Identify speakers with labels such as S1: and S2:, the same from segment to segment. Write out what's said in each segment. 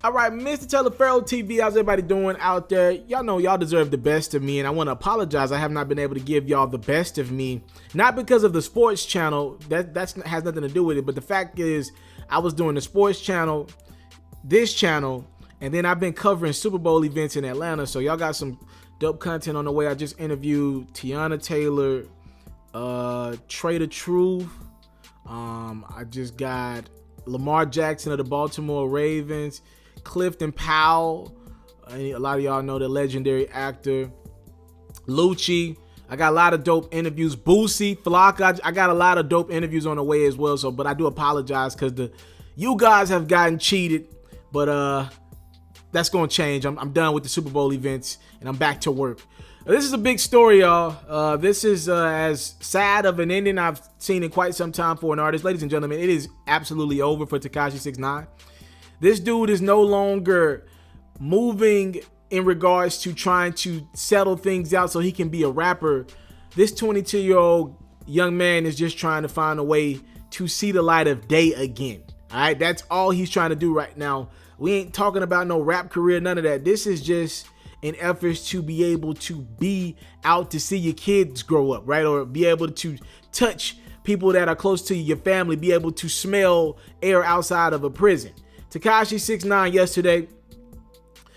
S1: All right, Mr. TALIAFERRO TV, how's everybody doing out there? Y'all know y'all deserve the best of me, and I want to apologize. I have not been able to give y'all the best of me, not because of the sports channel. That has nothing to do with it, but the fact is I was doing the sports channel, this channel, and then I've been covering Super Bowl events in Atlanta, so y'all got some dope content on the way. I just interviewed Tiana Taylor, Trader Truth. I just got Lamar Jackson of the Baltimore Ravens, Clifton Powell, a lot of y'all know the legendary actor, Lucci. I got a lot of dope interviews. Boosie, Flocka, I got a lot of dope interviews on the way as well. So, but I do apologize because you guys have gotten cheated, but that's gonna change. I'm done with the Super Bowl events and I'm back to work. This is a big story, y'all. This is as sad of an ending I've seen in quite some time for an artist. Ladies and gentlemen, it is absolutely over for Tekashi 6ix9ine. This dude is no longer moving in regards to trying to settle things out so he can be a rapper. This 22-year-old young man is just trying to find a way to see the light of day again. All right, that's all he's trying to do right now. We ain't talking about no rap career, none of that. This is just an effort to be able to be out to see your kids grow up, right? Or be able to touch people that are close to you, your family, be able to smell air outside of a prison. Tekashi 6ix9ine yesterday,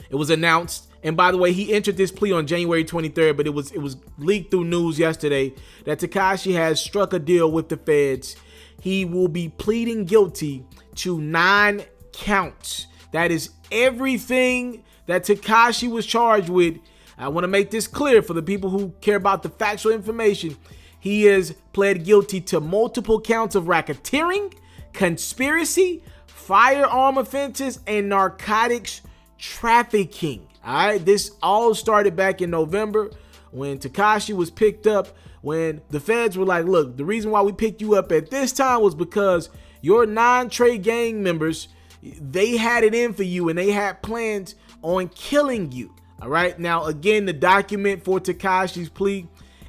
S1: it was announced, and by the way, he entered this plea on January 23rd, but it was leaked through news yesterday that Tekashi has struck a deal with the feds. He will be pleading guilty to 9 counts. That is everything that Tekashi was charged with. I want to make this clear for the people who care about the factual information. He has pled guilty to multiple counts of racketeering, conspiracy, firearm offenses, and narcotics trafficking. All right, this all started back in November when Tekashi was picked up, when the feds were like, look, the reason why we picked you up at this time was because your 9 Trey gang members, they had it in for you and they had plans on killing you. All right, now again, the document for Tekashi's plea,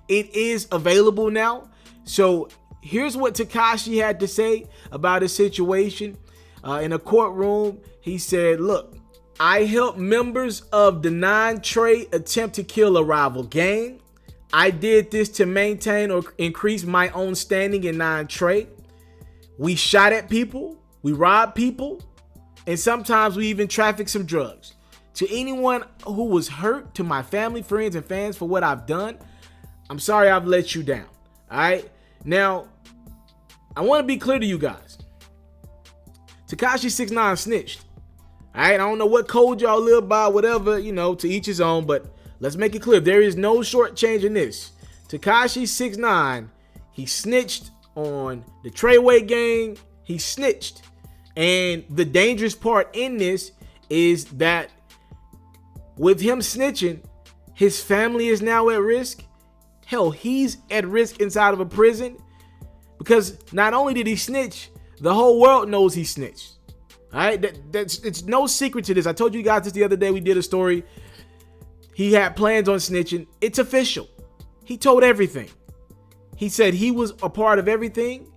S1: it is available now. So here's what Tekashi had to say about his situation. In a courtroom, he said, look, I helped members of the 9 Trey attempt to kill a rival gang. I did this to maintain or increase my own standing in 9 Trey. We shot at people, we robbed people, and sometimes we even trafficked some drugs. To anyone who was hurt, to my family, friends, and fans for what I've done, I'm sorry I've let you down. All right? Now, I want to be clear to you guys. Tekashi 6ix9ine snitched. All right? I don't know what code y'all live by, whatever, you know, to each his own, but let's make it clear. There is no shortchange in this. Tekashi 6ix9ine, he snitched on the Treyway gang. He snitched. And the dangerous part in this is that with him snitching, his family is now at risk. Hell, he's at risk inside of a prison because not only did he snitch, the whole world knows he snitched. All right, it's no secret to this. I told you guys this the other day. We did a story. He had plans on snitching. It's official. He told everything. He said he was a part of everything.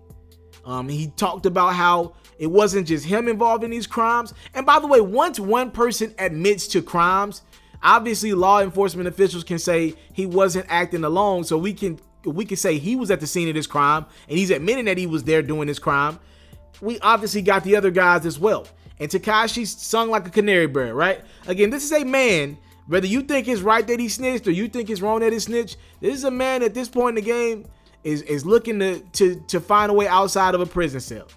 S1: He talked about how it wasn't just him involved in these crimes. And by the way, once one person admits to crimes, obviously law enforcement officials can say he wasn't acting alone. So we can say he was at the scene of this crime and he's admitting that he was there doing this crime. We obviously got the other guys as well. And Tekashi sung like a canary bird, right? Again, this is a man, whether you think it's right that he snitched or you think it's wrong that he snitched, this is a man at this point in the game is looking to find a way outside of a prison cell.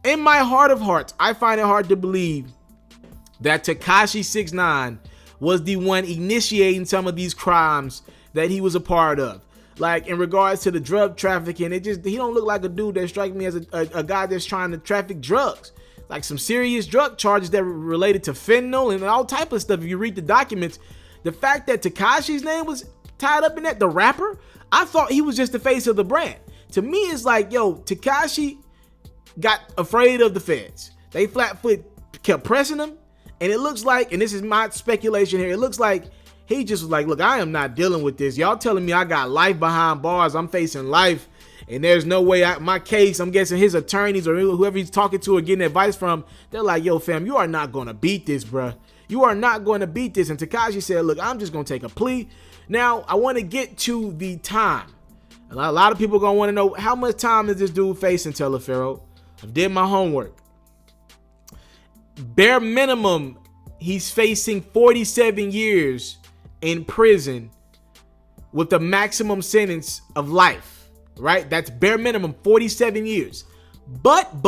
S1: In my heart of hearts, I find it hard to believe that Tekashi 6ix9ine was the one initiating some of these crimes that he was a part of. Like in regards to the drug trafficking, he don't look like a dude that strikes me as a guy that's trying to traffic drugs. Like some serious drug charges that were related to fentanyl and all type of stuff. If you read the documents, the fact that Tekashi's name was tied up in that, the rapper, I thought he was just the face of the brand. To me, it's like, yo, Tekashi got afraid of the feds. They flat-foot kept pressing him, and it looks like, and this is my speculation here, it looks like he just was like, look, I am not dealing with this. Y'all telling me I got life behind bars. I'm facing life, And there's no way my case, I'm guessing his attorneys or whoever he's talking to or getting advice from, they're like, yo, fam, you are not going to beat this, bruh. You are not going to beat this. And Tekashi said, look, I'm just going to take a plea. Now, I want to get to the time. A lot of people are going to want to know, how much time is this dude facing, Taliaferro? I've did my homework. Bare minimum, he's facing 47 years in prison with a maximum sentence of life, right? That's bare minimum, 47 years. But,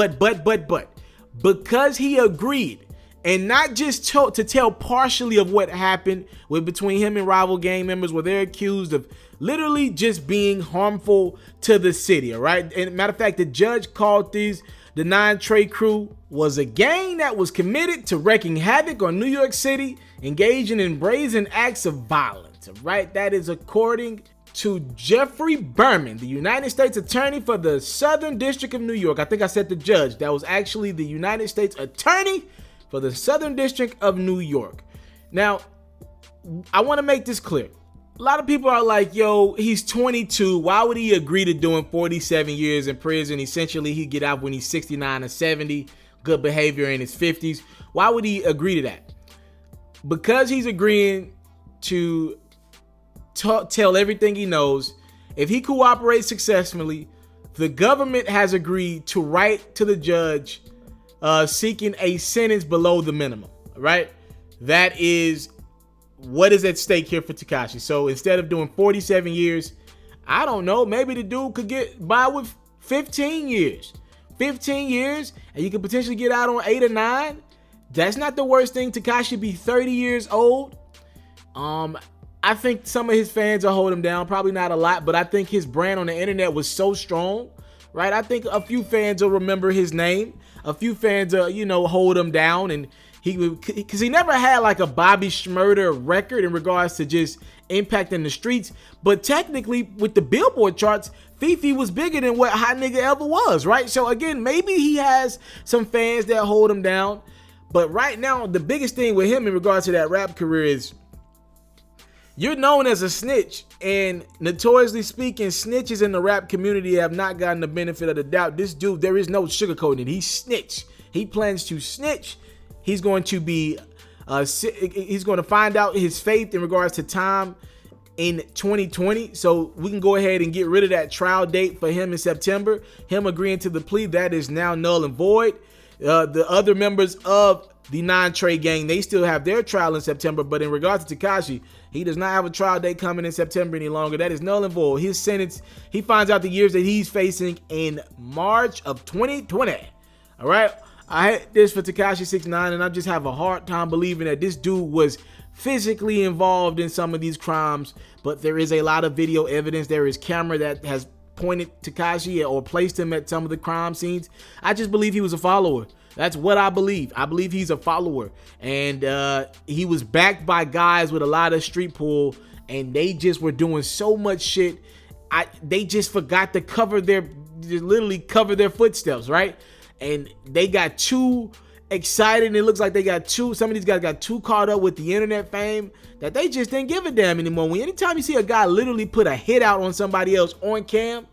S1: because he agreed, and not just to tell partially of what happened between him and rival gang members, where they're accused of literally just being harmful to the city, all right? And matter of fact, the judge called the 9 Trey crew was a gang that was committed to wreaking havoc on New York City, engaging in brazen acts of violence, all right? That is according to Jeffrey Berman, the United States Attorney for the Southern District of New York. I think I said the judge. That was actually the United States Attorney for the Southern District of New York. Now, I want to make this clear. A lot of people are like, yo, he's 22. Why would he agree to doing 47 years in prison? Essentially, he'd get out when he's 69 or 70. Good behavior in his 50s. Why would he agree to that? Because he's agreeing to tell everything he knows. If he cooperates successfully, the government has agreed to write to the judge seeking a sentence below the minimum, right? That is what is at stake here for Tekashi. So instead of doing 47 years, I don't know, maybe the dude could get by with 15 years. 15 years, and you could potentially get out on 8 or 9. That's not the worst thing. Tekashi be 30 years old. I think some of his fans will hold him down. Probably not a lot, but I think his brand on the internet was so strong, right? I think a few fans will remember his name. A few fans, hold him down, and because he never had like a Bobby Shmurda record in regards to just impacting the streets. But technically, with the Billboard charts, Fifi was bigger than what Hot Nigga ever was, right? So again, maybe he has some fans that hold him down. But right now, the biggest thing with him in regards to that rap career is you're known as a snitch, and notoriously speaking, snitches in the rap community have not gotten the benefit of the doubt. This dude, there is no sugarcoating it. He snitched. He plans to snitch. He's going to be, he's going to find out his fate in regards to time in 2020. So we can go ahead and get rid of that trial date for him in September. Him agreeing to the plea, that is now null and void. The other members of the 9 Trey gang, they still have their trial in September, but in regards to Tekashi, he does not have a trial date coming in September any longer. That is null and void. His sentence, he finds out the years that he's facing in March of 2020. All right, I hate this for Tekashi 6ix9ine, and I just have a hard time believing that this dude was physically involved in some of these crimes, but there is a lot of video evidence. There is camera that has pointed Tekashi or placed him at some of the crime scenes. I just believe he was a follower. That's what I believe. I believe he's a follower, and he was backed by guys with a lot of street pull, and they just were doing so much shit. They just forgot to literally cover their footsteps, right? And they got too excited, and it looks like some of these guys got too caught up with the internet fame that they just didn't give a damn anymore. Anytime you see a guy literally put a hit out on somebody else on cam,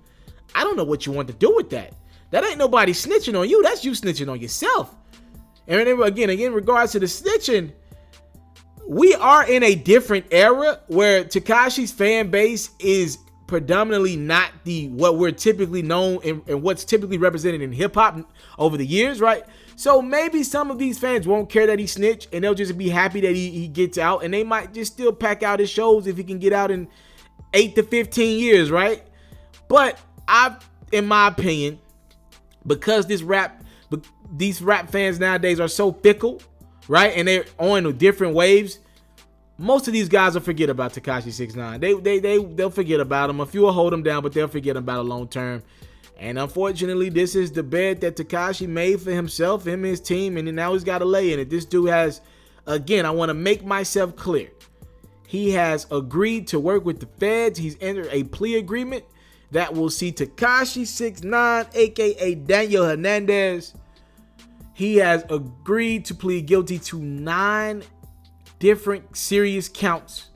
S1: I don't know what you want to do with that. That ain't nobody snitching on you. That's you snitching on yourself. And again, in regards to the snitching, we are in a different era where Tekashi's fan base is predominantly not what we're typically known and what's typically represented in hip hop over the years, right? So maybe some of these fans won't care that he snitched, and they'll just be happy that he gets out, and they might just still pack out his shows if he can get out in 8 to 15 years, right? But in my opinion, because these rap fans nowadays are so fickle, right? And they're on different waves. Most of these guys will forget about Tekashi 6ix9ine. They'll forget about him. A few will hold him down, but they'll forget about it long term. And unfortunately, this is the bed that Tekashi made for himself, him and his team, and now he's got to lay in it. This dude has, again, I want to make myself clear. He has agreed to work with the feds. He's entered a plea agreement that will see Tekashi 6ix9ine, aka Daniel Hernandez. He has agreed to plead guilty to 9 different serious counts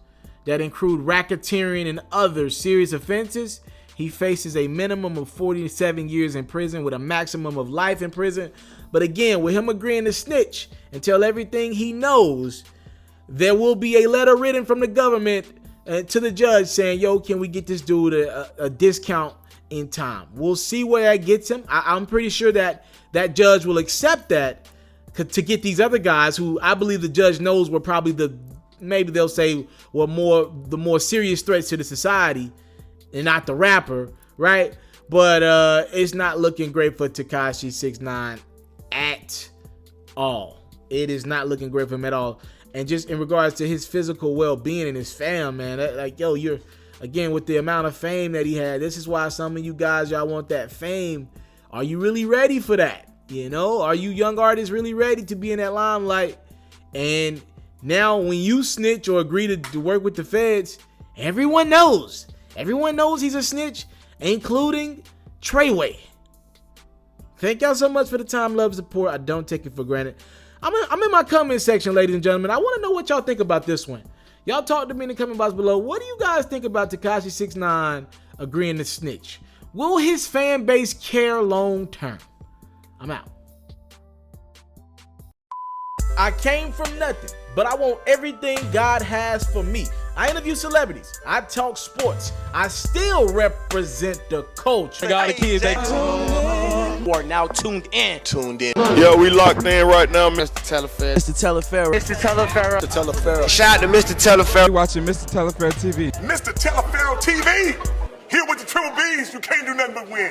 S1: that include racketeering and other serious offenses. He faces a minimum of 47 years in prison with a maximum of life in prison. But again, with him agreeing to snitch and tell everything he knows, there will be a letter written from the government to the judge saying, yo, can we get this dude a discount in time? We'll see where that gets him. I'm pretty sure that that judge will accept that to get these other guys who I believe the judge knows were probably maybe they'll say were the more serious threats to the society and not the rapper, right? But it's not looking great for Tekashi 6ix9ine at all. It is not looking great for him at all. And just in regards to his physical well-being and his fam, man, like, yo, you're, again, with the amount of fame that he had, this is why some of you guys, y'all want that fame. Are you really ready for that? You know, are you young artists really ready to be in that limelight? And now when you snitch or agree to work with the feds, everyone knows. Everyone knows he's a snitch, including Treyway. Thank y'all so much for the time, love, support. I don't take it for granted. I'm in my comment section, ladies and gentlemen. I want to know what y'all think about this one. Y'all talk to me in the comment box below. What do you guys think about Tekashi 6ix9ine agreeing to snitch? Will his fan base care long term? I'm out. I came from nothing, but I want everything God has for me. I interview celebrities. I talk sports. I still represent the culture.
S2: Got the kids, they are now tuned in.
S3: Yeah, we locked in right now, Mr.
S2: TALIAFERRO. Mr. TALIAFERRO.
S4: Mr. TALIAFERRO.
S3: Mr. TALIAFERRO.
S4: Shout out to Mr. TALIAFERRO.
S5: You're watching Mr. TALIAFERRO TV.
S6: Mr. TALIAFERRO TV. Here with the triple B's, you can't do nothing but win.